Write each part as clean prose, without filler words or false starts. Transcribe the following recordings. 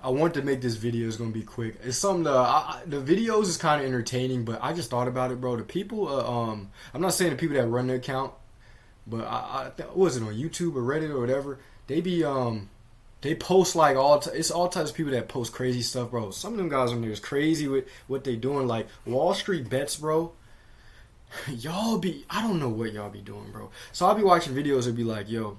I want to make this video. It's gonna be quick. It's something. The videos is kind of entertaining, but I just thought about it, bro. The people. I'm not saying the people that run the account, but what was it on YouTube or Reddit or whatever? They be they post like it's all types of people that post crazy stuff, bro. Some of them guys on there is crazy with what they doing. Like WallStreetBets, bro. Y'all be, I don't know what y'all be doing, bro. So I'll be watching videos. It'd be like, yo,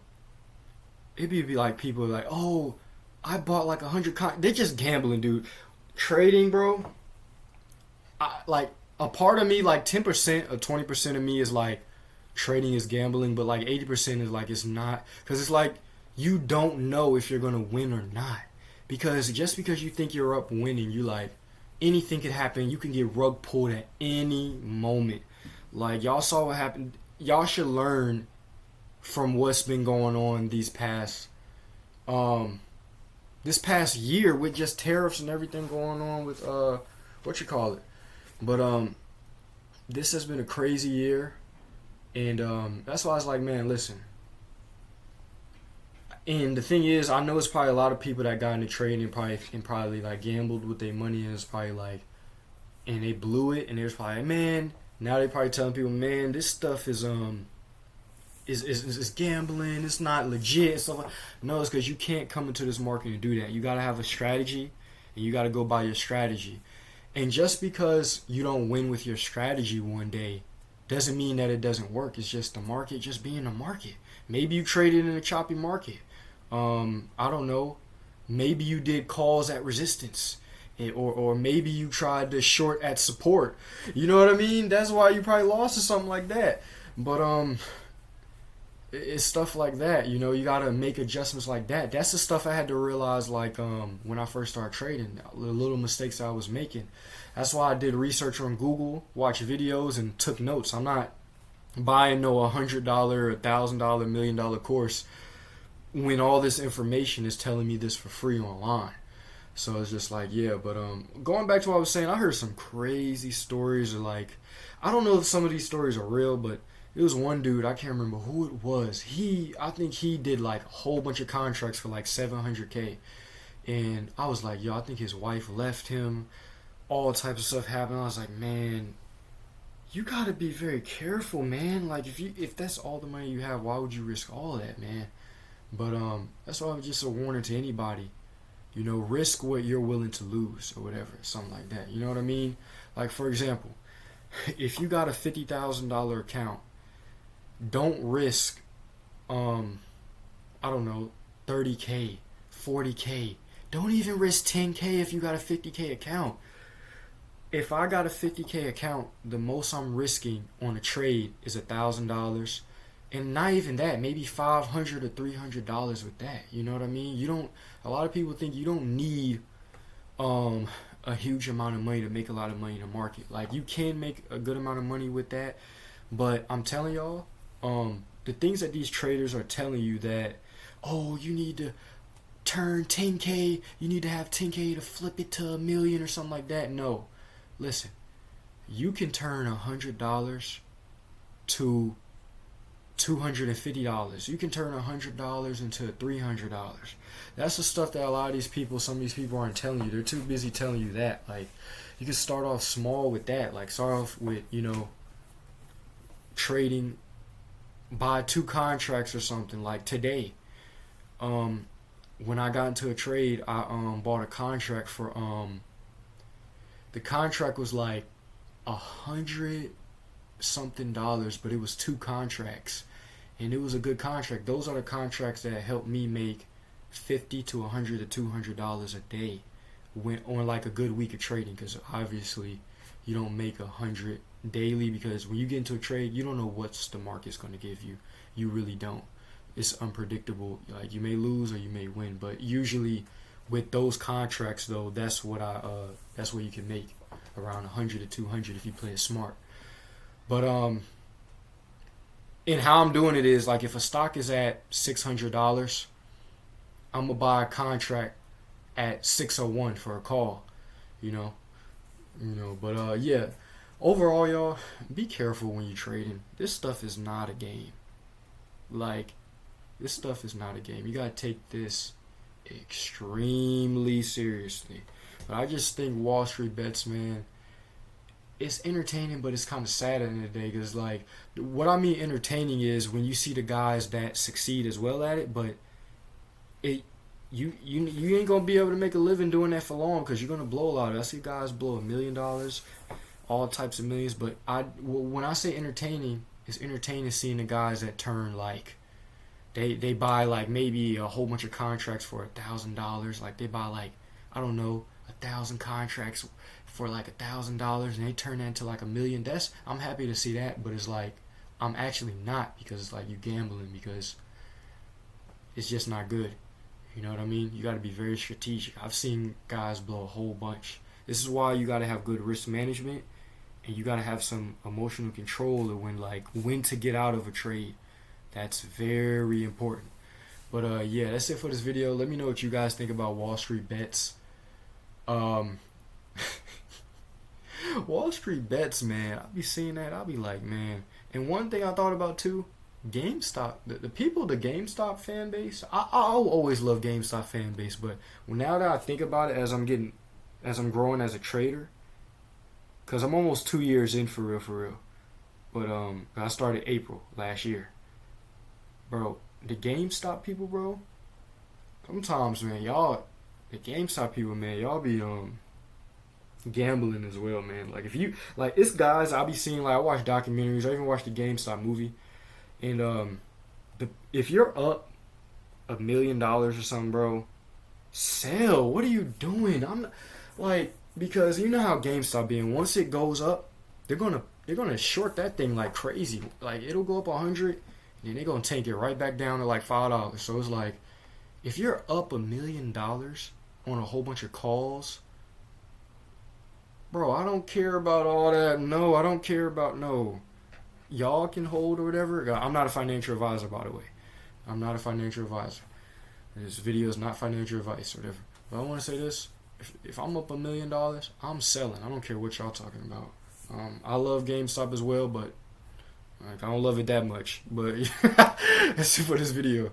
it'd be like people like, oh, I bought like 100. They're just gambling, dude. Trading, bro. Like a part of me, like 10% or 20% of me is like trading is gambling, but like 80% is like it's not, because it's like you don't know if you're gonna win or not. Because just because you think you're up winning, you like anything could happen. You can get rug pulled at any moment. Like y'all saw what happened. Y'all should learn from what's been going on this past year with just tariffs and everything going on with what you call it. But this has been a crazy year, and that's why I was like, man, listen. And the thing is, I know it's probably a lot of people that got into trading and probably like gambled with their money, and it's probably like, and they blew it, and there's probably like, man. Now they probably telling people, man, this stuff is gambling. It's not legit and stuff like. No, it's because you can't come into this market and do that. You got to have a strategy, and you got to go by your strategy. And just because you don't win with your strategy one day doesn't mean that it doesn't work. It's just the market just being the market. Maybe you traded in a choppy market. I don't know. Maybe you did calls at resistance. Or maybe you tried to short at support. You know what I mean? That's why you probably lost or something like that. But it's stuff like that. You know, you gotta make adjustments like that. That's the stuff I had to realize, like when I first started trading, the little mistakes I was making. That's why I did research on Google, watched videos, and took notes. I'm not buying no $100, $1,000, $1,000,000 course when all this information is telling me this for free online. So it's just like, yeah, but going back to what I was saying, I heard some crazy stories of like, I don't know if some of these stories are real, but it was one dude, I can't remember who it was. I think he did like a whole bunch of contracts for like 700K. And I was like, yo, I think his wife left him. All types of stuff happened. I was like, man, you gotta be very careful, man. Like if that's all the money you have, why would you risk all that, man? But that's why I'm just a warning to anybody. You know, risk what you're willing to lose or whatever, something like that. You know what I mean? Like, for example, if you got a $50,000 account, don't risk, I don't know, 30K, 40K. Don't even risk 10K if you got a 50K account. If I got a 50K account, the most I'm risking on a trade is $1,000. And not even that, maybe $500 or $300 with that. You know what I mean? You don't. A lot of people think you don't need a huge amount of money to make a lot of money in the market. Like you can make a good amount of money with that, but I'm telling y'all, the things that these traders are telling you that, oh, you need to turn 10K, you need to have 10K to flip it to a million or something like that. No, listen, you can turn $100 to $250. You can turn $100 into $300. That's the stuff that some of these people aren't telling you. They're too busy telling you that. Like, you can start off small with that. Like, start off with, trading, buy 2 contracts or something. Like today, when I got into a trade, I bought a contract for the contract was like $100 something, but it was 2 contracts, and it was a good contract. Those are the contracts that helped me make $50 to $100 to $200 a day when on like a good week of trading, because obviously you don't make 100 daily, because when you get into a trade, you don't know what the market's going to give you. You really don't. It's unpredictable. Like, you may lose or you may win, but usually with those contracts though, that's what you can make around 100 to 200 if you play it smart. But and how I'm doing it is, like, if a stock is at $600, I'm gonna buy a contract at 601 for a call, But yeah, overall, y'all, be careful when you're trading. This stuff is not a game. Like, this stuff is not a game. You gotta take this extremely seriously. But I just think Wall Street Bets, man, it's entertaining, but it's kind of sad at the end of the day. Because, like, what I mean entertaining is when you see the guys that succeed as well at it, but it you ain't gonna be able to make a living doing that for long because you're gonna blow a lot of it. I see guys blow $1 million, all types of millions. But when I say entertaining, it's entertaining seeing the guys that turn like they buy like maybe a whole bunch of contracts for $1,000. Like they buy like, I don't know, 1,000 contracts for like $1,000, and they turn that into like $1 million. I'm happy to see that, but it's like I'm actually not, because it's like you gambling, because it's just not good. You know what I mean? You got to be very strategic. I've seen guys blow a whole bunch. This is why you got to have good risk management, and you got to have some emotional control of when to get out of a trade. That's very important. But yeah, that's it for this video. Let me know what you guys think about Wall Street Bets. Wall Street Bets, man. I'll be seeing that. I'll be like, man. And one thing I thought about too, GameStop, the people, the GameStop fan base. I'll always love GameStop fan base, but now that I think about it, as I'm growing as a trader, cause I'm almost 2 years in for real. But I started April last year, bro. The GameStop people, bro. Sometimes, man, the GameStop people, man, y'all be gambling as well, man. Like if you it's guys I'll be seeing, like I watch documentaries, I even watched the GameStop movie. And if you're up $1 million or something, bro, sell. What are you doing? I'm not, like, because you know how GameStop being. Once it goes up, they're gonna short that thing like crazy. Like it'll go up 100, and then they're gonna take it right back down to like $5. So it's like, if you're up $1 million on a whole bunch of calls, bro, I don't care about all that. No, I don't care about no. Y'all can hold or whatever. I'm not a financial advisor, by the way. I'm not a financial advisor. This video is not financial advice or whatever. But I want to say this. If I'm up $1 million, I'm selling. I don't care what y'all talking about. I love GameStop as well, but like, I don't love it that much. But that's it for this video.